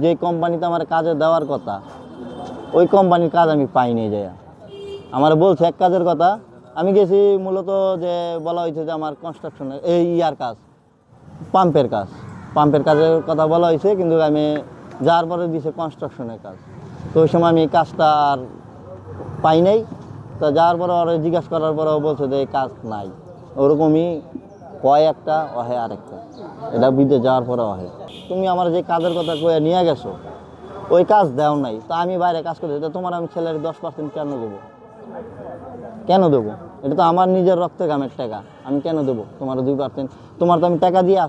যে কোম্পানিতে আমার কাজে দেওয়ার কথা ওই কোম্পানির কাজ আমি পাইনি যাইয়া। আমার বলছে এক কাজের কথা, আমি গেছি মূলত যে বলা হয়েছে যে আমার কনস্ট্রাকশনের এই কাজ, পাম্পের কাজের কথা বলা হয়েছে, কিন্তু আমি যাওয়ার পরে দিছে কনস্ট্রাকশনের কাজ। তো ওই সময় আমি কাজটা আর পাই নাই। তো যাওয়ার পরে ওরা জিজ্ঞাসা করার পরেও বলছে যে এই কাজ নাই। ওরকমই কয় একটা অহে আরেকটা, এটা বিদেশ যাওয়ার পরে অহে। তুমি আমার যে কাজের কথা কয়ে নিয়ে গেছো ওই কাজ দেও নাই, তো আমি বাইরে কাজ করছি, তো তোমার আমি স্যালারি 10% কেন দেবো? এটা তো আমার নিজের রক্তে ঘামের টাকা, আমি কেন দেবো তোমার 2%? তোমার তো আমি টাকা দিয়ে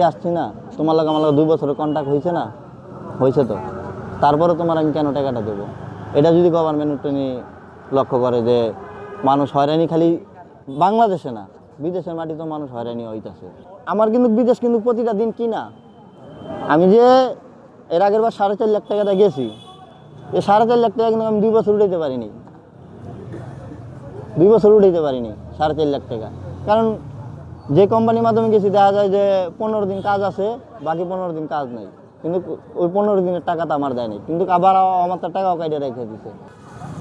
আসছি না? তোমার লাগে আমার লাগে 2 বছরের কন্ট্রাক্ট হয়েছে না? হয়েছে তো, তারপরে তোমার আমি কেন টাকাটা দেবো? এটা যদি গভর্নমেন্ট লক্ষ্য করে যে মানুষ হয়রানি খালি বাংলাদেশে না, বিদেশের মাটি তো মানুষ হয়রানি হইতেছে। আমার কিন্তু বিদেশ কিন্তু প্রতিটা দিন কিনা। আমি যে এর আগের বার 4.5 লাখ টাকাটা গেছি, এই 4.5 লাখ টাকা কিন্তু আমি 2 বছর উঠাইতে পারিনি। 4.5 লাখ টাকা। কারণ যে কোম্পানির মাধ্যমে গেছি দেখা যায় যে 15 দিন কাজ আছে, বাকি 15 দিন কাজ নেই, কিন্তু ওই 15 দিনের টাকাটা আমার দেয়নি, কিন্তু আবার আমার তো টাকাও কাইটে রেখে দিছে।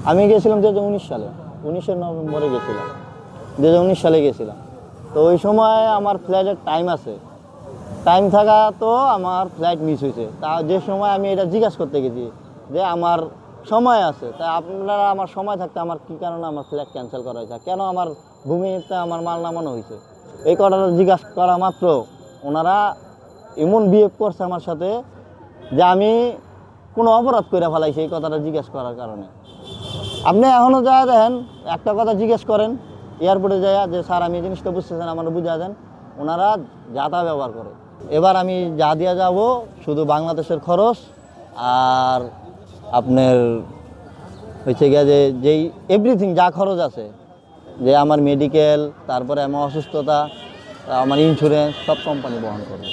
আমি গেছিলাম 2019 সালে, 19 নভেম্বরে গেছিলাম, 2019 সালে গেছিলাম। তো ওই সময় আমার ফ্লাইটের টাইম থাকা তো আমার ফ্লাইট মিস হয়েছে। তা যে সময় আমি এটা জিজ্ঞাসা করতে গেছি যে আমার সময় আছে, তাই আপনারা আমার সময় থাকতে আমার কী কারণে আমার ফ্লাইট ক্যান্সেল করা হয়েছে, কেন আমার ভূমিতে আমার মাল নামানো হয়েছে, এই কথাটা জিজ্ঞাসা করা মাত্র ওনারা এমন বিহেভ করছে আমার সাথে যে আমি কোনো অপরাধ করে ফেলাইছি এই কথাটা জিজ্ঞাসা করার কারণে। আপনি এখনও যায় দেখেন, একটা কথা জিজ্ঞেস করেন এয়ারপোর্টে যায় যে স্যার আমি এই জিনিসটা বুঝতেছেন, আমার বুঝা দেন, ওনারা যাতা ব্যবহার করে। এবার আমি যা দিয়ে যাব শুধু বাংলাদেশের খরচ, আর আপনার হচ্ছে গিয়া যে যেই এভরিথিং যা খরচ আছে, যে আমার মেডিকেল, তারপরে আমার অসুস্থতা, আমার ইন্স্যুরেন্স সব কোম্পানি বহন করবে।